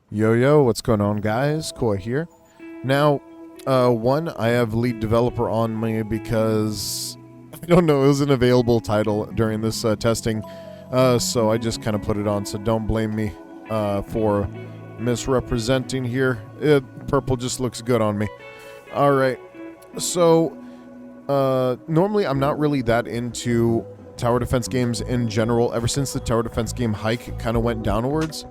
Yo, what's going on, guys? Koi here. Now, I have lead developer on me because I don't know, it was an available title during this testing, so I just kind of put it on. So don't blame me for misrepresenting here. Purple just looks good on me. All right. So normally I'm not really that into tower defense games in general. Ever since the tower defense game hike kind of went downwards,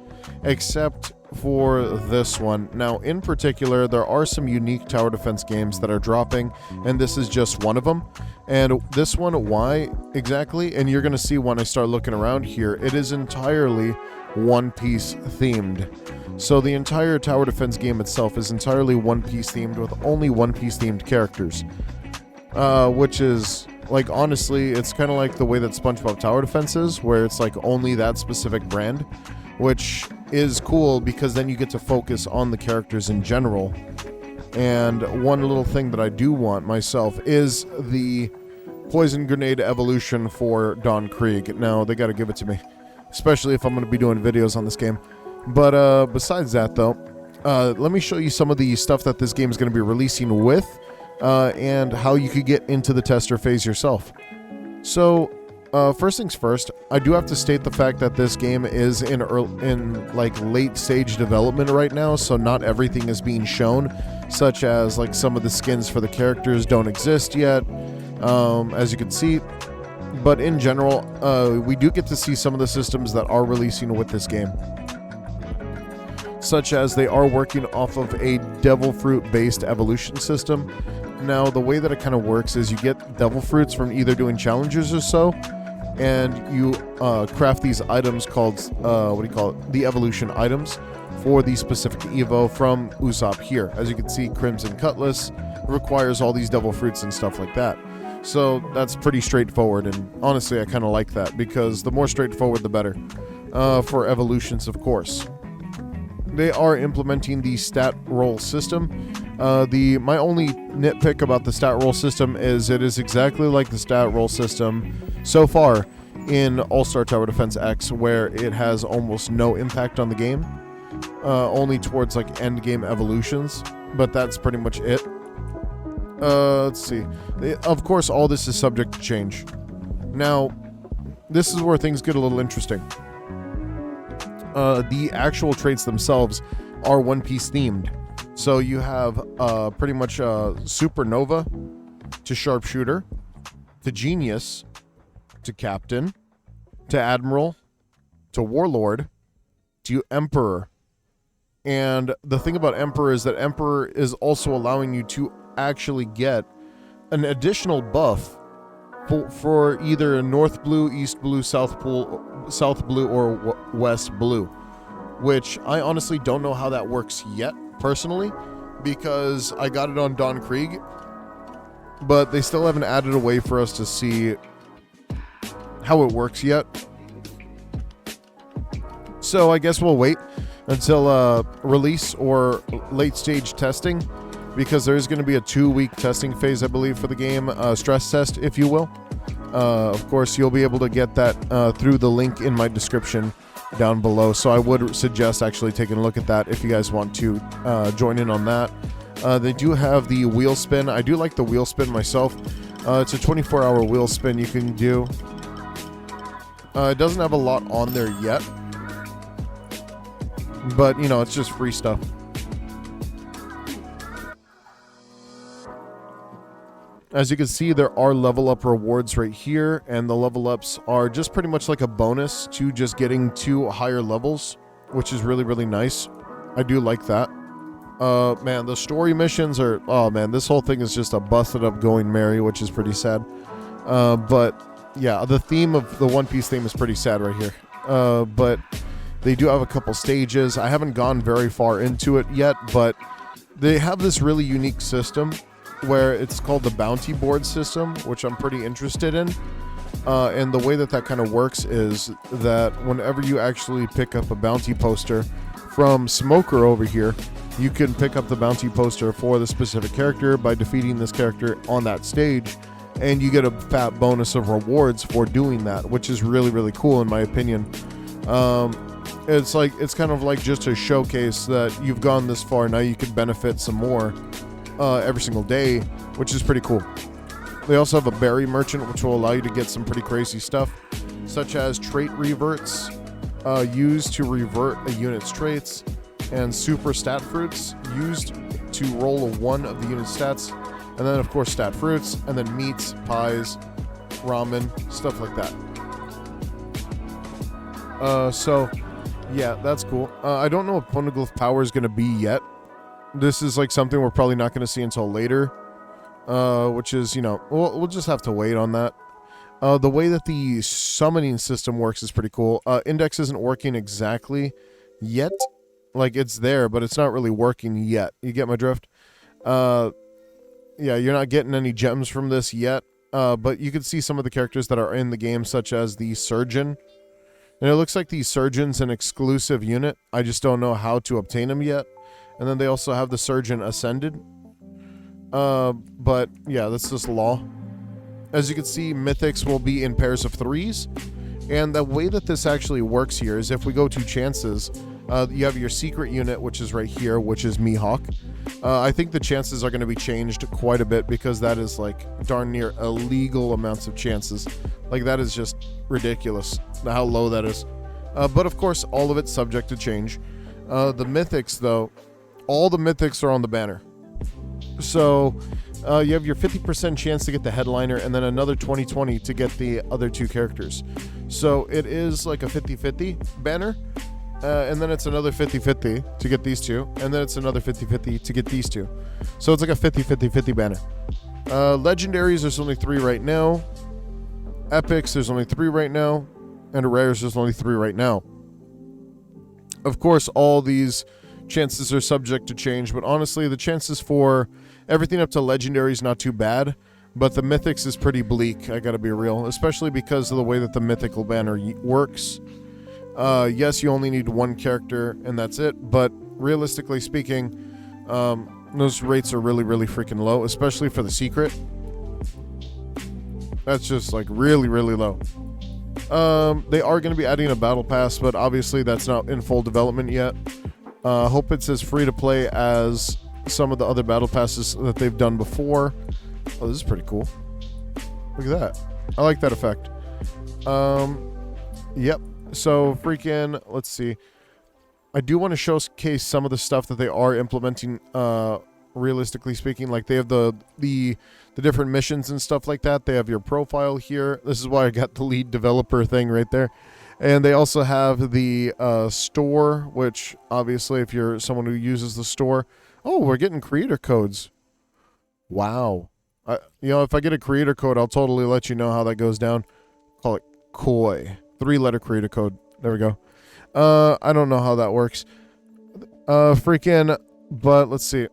except for this one. Now, in particular, there are some unique tower defense games that are dropping, and this is just one of them. And this one, why exactly? And you're going to see when I start looking around here, it is entirely One Piece themed. So the entire tower defense game itself is entirely One Piece themed with only One Piece themed characters. Which is, like, honestly, it's kind of like the way that SpongeBob Tower Defense is, where it's like only that specific brand, which is cool because then you get to focus on the characters in general. And one little thing that I do want myself is the poison grenade evolution for Don Krieg. Now, they got to give it to me, especially if I'm going to be doing videos on this game. But besides that, though, let me show you some of the stuff that this game is going to be releasing with, and how you could get into the tester phase yourself. So, first things first, I do have to state the fact that this game is in late stage development right now, so not everything is being shown, such as like some of the skins for the characters don't exist yet, as you can see. But in general, we do get to see some of the systems that are releasing with this game, such as they are working off of a devil fruit based evolution system. Now, the way that it kind of works is you get devil fruits from either doing challenges or so, and you craft these items called, the evolution items for the specific Evo from Usopp here. As you can see, Crimson Cutlass requires all these devil fruits and stuff like that. So that's pretty straightforward, and honestly, I kind of like that, because the more straightforward, the better. For evolutions, of course. They are implementing the stat roll system. My only nitpick about the stat roll system is it is exactly like the stat roll system so far in All-Star Tower Defense X, where it has almost no impact on the game, only towards like end game evolutions, but that's pretty much it. Let's see. Of course, all this is subject to change. Now, this is where things get a little interesting. The actual traits themselves are One Piece themed. So you have pretty much Supernova to Sharpshooter, to Genius, to Captain, to Admiral, to Warlord, to Emperor. And the thing about Emperor is that Emperor is also allowing you to actually get an additional buff for either North Blue, East Blue, South Blue, or West Blue, which I honestly don't know how that works yet, personally, because I got it on Don Krieg, but they still haven't added a way for us to see how it works yet. So I guess we'll wait until release or late stage testing, because there's going to be a 2-week testing phase, I believe, for the game, stress test, if you will. Of course, you'll be able to get that through the link in my description down below. So I would suggest actually taking a look at that if you guys want to join in on that. They do have the wheel spin. I do like the wheel spin myself. It's a 24-hour wheel spin you can do. It doesn't have a lot on there yet, but you know, it's just free stuff. As you can see, there are level up rewards right here, and the level ups are just pretty much like a bonus to just getting to higher levels, which is really, really nice. I do like that. Man, the story missions are, oh man, this whole thing is just a busted up Going Merry, which is pretty sad. But yeah, the theme of the One Piece theme is pretty sad right here. But they do have a couple stages. I haven't gone very far into it yet, but they have this really unique system where it's called the bounty board system, which I'm pretty interested in. And the way that kind of works is that whenever you actually pick up a bounty poster from Smoker over here, you can pick up the bounty poster for the specific character by defeating this character on that stage, and you get a fat bonus of rewards for doing that, which is really, really cool in my opinion. It's kind of like just a showcase that you've gone this far. Now you can benefit some more every single day, which is pretty cool. They also have a berry merchant, which will allow you to get some pretty crazy stuff, such as trait reverts, used to revert a unit's traits, and super stat fruits, used to roll a 1 of the unit's stats, and then of course stat fruits, and then meats, pies, ramen, stuff like that. So yeah, that's cool. I don't know what Poneglyph power is going to be yet. This is like something we're probably not going to see until later, which is, you know, we'll just have to wait on that. The way that the summoning system works is pretty cool. Index isn't working exactly yet. Like, it's there, but it's not really working yet. You get my drift? Yeah, you're not getting any gems from this yet, but you can see some of the characters that are in the game, such as the Surgeon. And it looks like the Surgeon's an exclusive unit. I just don't know how to obtain him yet. And then they also have the Surgeon Ascended. But yeah, that's just law. As you can see, mythics will be in pairs of 3s. And the way that this actually works here is if we go to chances, you have your secret unit, which is right here, which is Mihawk. I think the chances are going to be changed quite a bit because that is like darn near illegal amounts of chances. Like, that is just ridiculous how low that is. But of course, all of it's subject to change. The mythics, though, all the mythics are on the banner. So you have your 50% chance to get the headliner and then another 20/20 to get the other 2 characters. So it is like a 50-50 banner. And then it's another 50-50 to get these 2. And then it's another 50-50 to get these 2. So it's like a 50-50-50 banner. Legendaries, there's only 3 right now. Epics, there's only 3 right now. And rares, there's only 3 right now. Of course, all these chances are subject to change, but honestly, the chances for everything up to legendary is not too bad, but the mythics is pretty bleak, I gotta be real, especially because of the way that the mythical banner works. Yes, you only need 1 character, and that's it, but realistically speaking, those rates are really, really freaking low, especially for the secret. That's just, like, really, really low. They are going to be adding a battle pass, but obviously that's not in full development yet. Hope it's as free to play as some of the other battle passes that they've done before. Oh, this is pretty cool. Look at that. I like that effect. Yep. So freaking, let's see. I do want to showcase some of the stuff that they are implementing, realistically speaking. Like, they have the different missions and stuff like that. They have your profile here. This is why I got the lead developer thing right there. And they also have the store, which obviously if you're someone who uses the store. Oh, we're getting creator codes. Wow. You know, if I get a creator code, I'll totally let you know how that goes down. Call it KOI. 3-letter creator code. There we go. I don't know how that works. But let's see.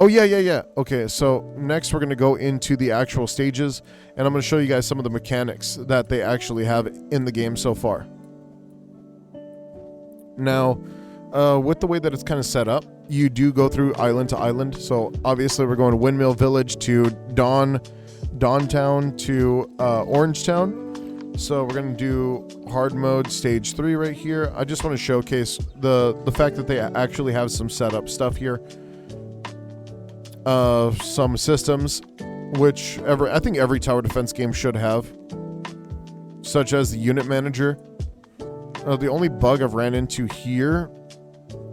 Oh, yeah. Okay, so next we're going to go into the actual stages, and I'm going to show you guys some of the mechanics that they actually have in the game so far. Now, with the way that it's kind of set up, you do go through island to island. So obviously we're going to Windmill Village to Dawntown to Orangetown. So we're going to do hard mode stage 3 right here. I just want to showcase the fact that they actually have some setup stuff here. Some systems, which I think every tower defense game should have, such as the unit manager. The only bug I've ran into here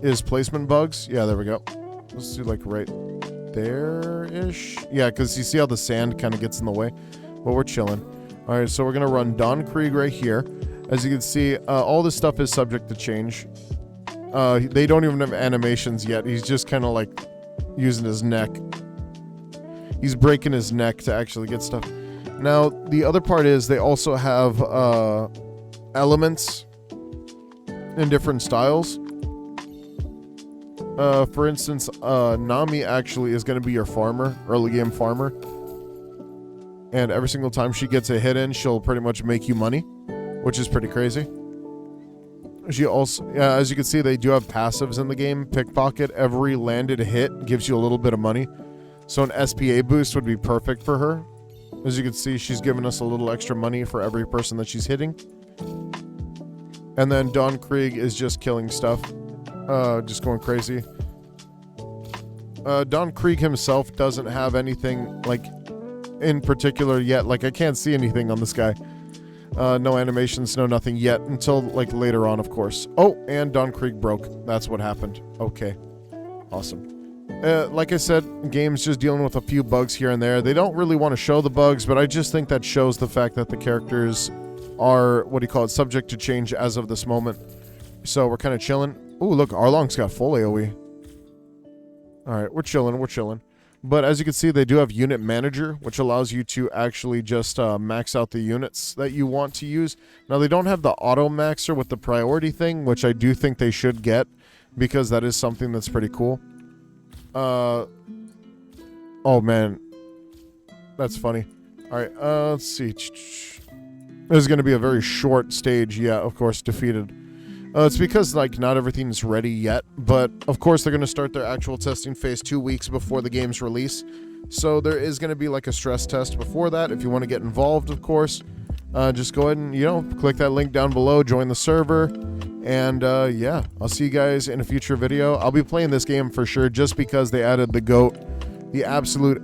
is placement bugs. Yeah, there we go. Let's do like right there-ish. Yeah, because you see how the sand kind of gets in the way. But we're chilling. All right, so we're going to run Don Krieg right here. As you can see, all this stuff is subject to change. They don't even have animations yet. He's just kind of like using his neck. He's breaking his neck to actually get stuff. Now, the other part is they also have elements in different styles. For instance, Nami actually is going to be your farmer, early game farmer. And every single time she gets a hit in, she'll pretty much make you money, which is pretty crazy. She also, as you can see, they do have passives in the game. Pickpocket, every landed hit gives you a little bit of money. So an SPA boost would be perfect for her. As you can see, she's giving us a little extra money for every person that she's hitting. And then Don Krieg is just killing stuff. Just going crazy. Don Krieg himself doesn't have anything, like, in particular yet. Like, I can't see anything on this guy. No animations, no nothing yet, until, like, later on, of course. Oh, and Don Krieg broke. That's what happened. Okay. Awesome. Like I said, game's just dealing with a few bugs here and there. They don't really want to show the bugs, but I just think that shows the fact that the characters are, what do you call it, subject to change as of this moment. So we're kind of chilling. Ooh, look, Arlong's got full AoE. Alright, we're chilling, we're chilling. But as you can see, they do have Unit Manager, which allows you to actually just max out the units that you want to use. Now, they don't have the Auto Maxer with the priority thing, which I do think they should get, because that is something that's pretty cool. Oh, man. That's funny. Alright, let's see. This is going to be a very short stage. Yeah, of course, defeated. It's because, like, not everything's ready yet, but of course they're going to start their actual testing phase 2 weeks before the game's release. So there is going to be, like, a stress test before that. If you want to get involved, of course, just go ahead and, you know, click that link down below, join the server, and, yeah, I'll see you guys in a future video. I'll be playing this game for sure just because they added the GOAT, the absolute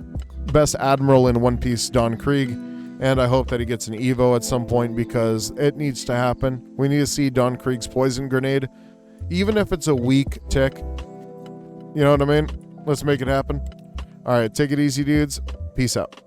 best Admiral in One Piece, Don Krieg. And I hope that he gets an Evo at some point because it needs to happen. We need to see Don Krieg's poison grenade. Even if it's a weak tick. You know what I mean? Let's make it happen. Alright, take it easy, dudes. Peace out.